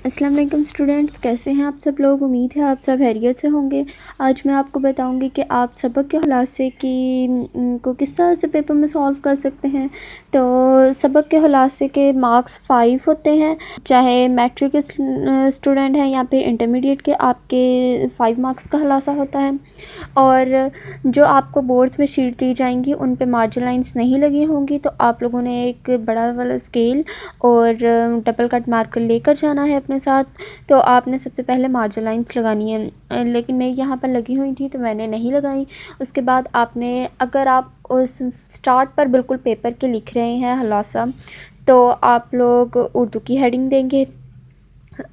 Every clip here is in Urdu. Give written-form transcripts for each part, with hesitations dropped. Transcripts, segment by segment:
السلام علیکم اسٹوڈنٹس، کیسے ہیں آپ سب لوگ؟ امید ہے آپ سب خیریت سے ہوں گے۔ آج میں آپ کو بتاؤں گی کہ آپ سبق کے خلاصے کو کس طرح سے پیپر میں سولو کر سکتے ہیں۔ تو سبق کے خلاصے کے مارکس 5 ہوتے ہیں، چاہے میٹرک اسٹوڈنٹ ہیں یا پھر انٹرمیڈیٹ کے، آپ کے 5 مارکس کا خلاصہ ہوتا ہے۔ اور جو آپ کو بورڈز میں شیٹ دی جائیں گی ان پہ مارجن لائنس نہیں لگی ہوں گی، تو آپ لوگوں نے ایک بڑا والا اسکیل اور ڈبل کٹ مارکر لے کر جانا ہے اپنے ساتھ۔ تو آپ نے سب سے پہلے مارجن لائنس لگانی ہے، لیکن میں یہاں پر لگی ہوئی تھی تو میں نے نہیں لگائی۔ اس کے بعد آپ نے، اگر آپ اس سٹارٹ پر بالکل پیپر کے لکھ رہے ہیں خلاصہ، تو آپ لوگ اردو کی ہیڈنگ دیں گے۔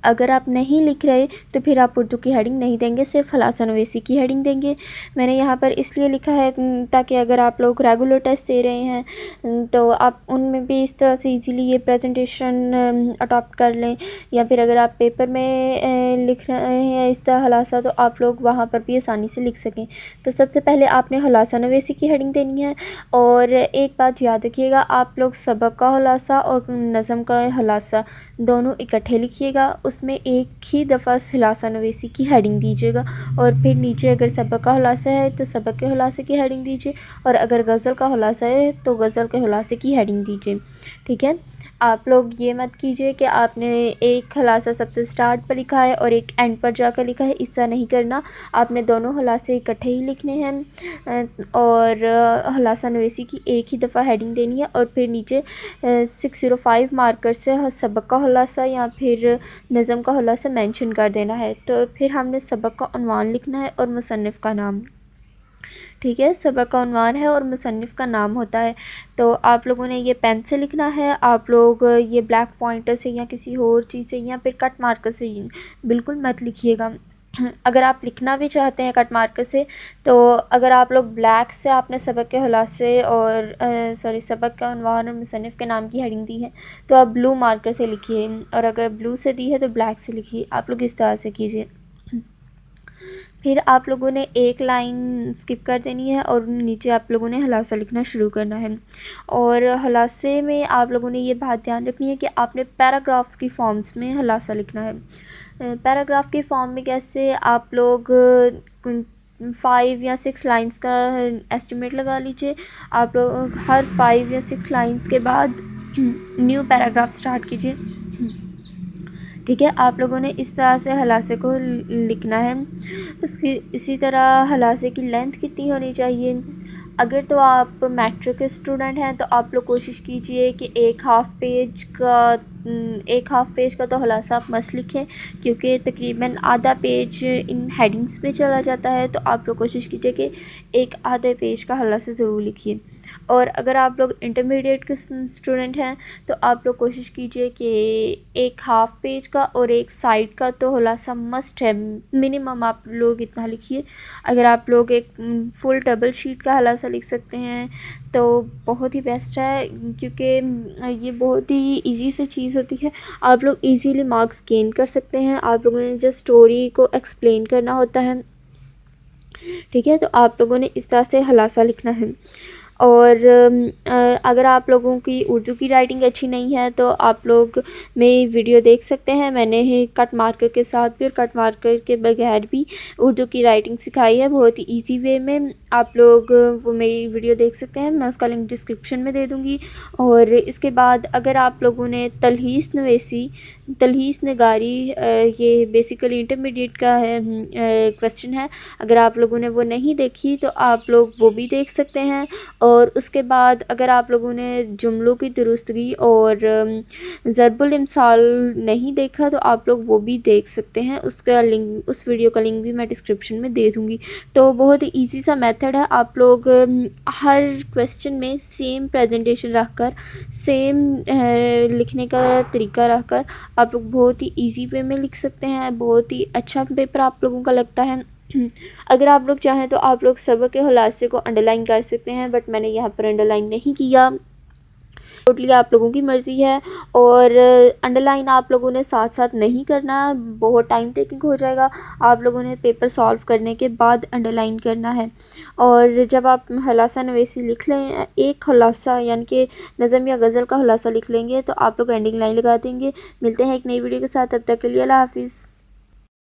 اگر آپ نہیں لکھ رہے تو پھر آپ اردو کی ہیڈنگ نہیں دیں گے، صرف خلاصہ نویسی کی ہیڈنگ دیں گے۔ میں نے یہاں پر اس لیے لکھا ہے تاکہ اگر آپ لوگ ریگولر ٹیسٹ دے رہے ہیں تو آپ ان میں بھی اس طرح سے ایزیلی یہ پریزنٹیشن اڈاپٹ کر لیں، یا پھر اگر آپ پیپر میں لکھ رہے ہیں اس طرح خلاصہ تو آپ لوگ وہاں پر بھی آسانی سے لکھ سکیں۔ تو سب سے پہلے آپ نے خلاصہ نویسی کی ہیڈنگ دینی ہے، اور ایک بات یاد رکھیے گا، آپ لوگ سبق کا خلاصہ اور نظم کا خلاصہ دونوں اکٹھے لکھیے گا، اس میں ایک ہی دفعہ خلاصہ نویسی کی ہیڈنگ دیجیے گا، اور پھر نیچے اگر سبق کا خلاصہ ہے تو سبق کے خلاصے کی ہیڈنگ دیجیے، اور اگر غزل کا خلاصہ ہے تو غزل کے خلاصے کی ہیڈنگ دیجیے، ٹھیک ہے۔ آپ لوگ یہ مت کیجیے کہ آپ نے ایک خلاصہ سب سے سٹارٹ پر لکھا ہے اور ایک اینڈ پر جا کر لکھا ہے، اس طرح نہیں کرنا۔ آپ نے دونوں خلاصے اکٹھے ہی لکھنے ہیں، اور خلاصہ نویسی کی ایک ہی دفعہ ہیڈنگ دینی ہے، اور پھر نیچے 605 مارکر سے سبق کا خلاصہ یا پھر نظم کا خلاصہ مینشن کر دینا ہے۔ تو پھر ہم نے سبق کا عنوان لکھنا ہے اور مصنف کا نام، ٹھیک ہے۔ سبق کا عنوان ہے اور مصنف کا نام ہوتا ہے، تو آپ لوگوں نے یہ پین سے لکھنا ہے۔ آپ لوگ یہ بلیک پوائنٹر سے یا کسی اور چیز سے یا پھر کٹ مارکر سے بالکل مت لکھیے گا۔ اگر آپ لکھنا بھی چاہتے ہیں کٹ مارکر سے، تو اگر آپ لوگ بلیک سے آپ نے سبق کے خلاصے اور سبق کا عنوان اور مصنف کے نام کی ہیڈنگ دی ہے تو آپ بلو مارکر سے لکھیے، اور اگر بلو سے دی ہے تو بلیک سے لکھیے۔ آپ لوگ اس طرح سے کیجیے۔ پھر آپ لوگوں نے ایک لائن سکپ کر دینی ہے اور نیچے آپ لوگوں نے خلاصہ لکھنا شروع کرنا ہے، اور خلاصے میں آپ لوگوں نے یہ بات دھیان رکھنی ہے کہ آپ نے پیراگرافس کی فارمز میں خلاصہ لکھنا ہے۔ پیراگراف کی فارم میں کیسے، آپ لوگ 5 یا 6 لائنز کا ایسٹیمیٹ لگا لیجئے۔ آپ لوگ ہر 5 یا 6 لائنز کے بعد نیو پیراگراف سٹارٹ کیجئے، ٹھیک ہے۔ آپ لوگوں نے اس طرح سے خلاصے کو لکھنا ہے۔ اسی طرح خلاصے کی لینتھ کتنی ہونی چاہیے، اگر تو آپ میٹرک کے اسٹوڈنٹ ہیں تو آپ لوگ کوشش کیجئے کہ ایک ہاف پیج کا تو خلاصہ آپ مست لکھیں، کیونکہ تقریباً آدھا پیج ان ہیڈنگز میں چلا جاتا ہے، تو آپ لوگ کوشش کیجئے کہ ایک آدھے پیج کا خلاصہ ضرور لکھیے۔ اور اگر آپ لوگ انٹرمیڈیٹ کے اسٹوڈنٹ ہیں تو آپ لوگ کوشش کیجئے کہ ایک ہاف پیج کا اور ایک سائڈ کا تو خلاصہ مسٹ ہے، منیمم آپ لوگ اتنا لکھیے۔ اگر آپ لوگ ایک فل ڈبل شیٹ کا خلاصہ لکھ سکتے ہیں تو بہت ہی بیسٹ ہے، کیونکہ یہ بہت ہی ایزی سی چیز ہوتی ہے، آپ لوگ ایزیلی مارکس گین کر سکتے ہیں۔ آپ لوگوں نے جسٹ اسٹوری کو ایکسپلین کرنا ہوتا ہے، ٹھیک ہے۔ تو آپ لوگوں نے اس طرح سے خلاصہ لکھنا ہے۔ اور اگر آپ لوگوں کی اردو کی رائٹنگ اچھی نہیں ہے تو آپ لوگ میری ویڈیو دیکھ سکتے ہیں، میں نے کٹ مارکر کے ساتھ بھی اور کٹ مارکر کے بغیر بھی اردو کی رائٹنگ سکھائی ہے بہت ہی ایزی وے میں۔ آپ لوگ وہ میری ویڈیو دیکھ سکتے ہیں، میں اس کا لنک ڈسکرپشن میں دے دوں گی۔ اور اس کے بعد اگر آپ لوگوں نے تلخیص نویسی، تلخیص نگاری، یہ بیسیکلی انٹرمیڈیٹ کا ہے کویسچن ہے، اگر آپ لوگوں نے وہ نہیں دیکھی تو آپ لوگ وہ بھی دیکھ سکتے ہیں۔ اور اس کے بعد اگر آپ لوگوں نے جملوں کی درستگی اور ضرب الامثال نہیں دیکھا تو آپ لوگ وہ بھی دیکھ سکتے ہیں، اس کا لنک، اس ویڈیو کا لنک بھی میں ڈسکرپشن میں دے دوں گی۔ تو بہت ہی ایزی سا میتھڈ ہے، آپ لوگ ہر کویسچن میں سیم پریزنٹیشن رکھ کر، سیم لکھنے کا طریقہ رکھ کر آپ لوگ بہت ہی ایزی وے میں لکھ سکتے ہیں، بہت ہی اچھا پیپر آپ لوگوں کا لگتا ہے۔ اگر آپ لوگ چاہیں تو آپ لوگ سبق کے خلاصے کو انڈر لائن کر سکتے ہیں، بٹ میں نے یہاں پر انڈر لائن نہیں کیا، ٹوٹلی آپ لوگوں کی مرضی ہے، اور انڈر لائن آپ لوگوں نے ساتھ ساتھ نہیں کرنا، بہت ٹائم ٹیکنگ ہو جائے گا. آپ لوگوں نے پیپر سالو کرنے کے بعد انڈر لائن کرنا ہے. اور جب آپ خلاصہ نویسی لکھ لیں، ایک خلاصہ یعنی کہ نظم یا غزل کا خلاصہ لکھ لیں گے تو آپ لوگ اینڈنگ لائن لگا دیں گے. ملتے ہیں ایک نئی ویڈیو کے ساتھ، تب تک کے لیے اللہ حافظ.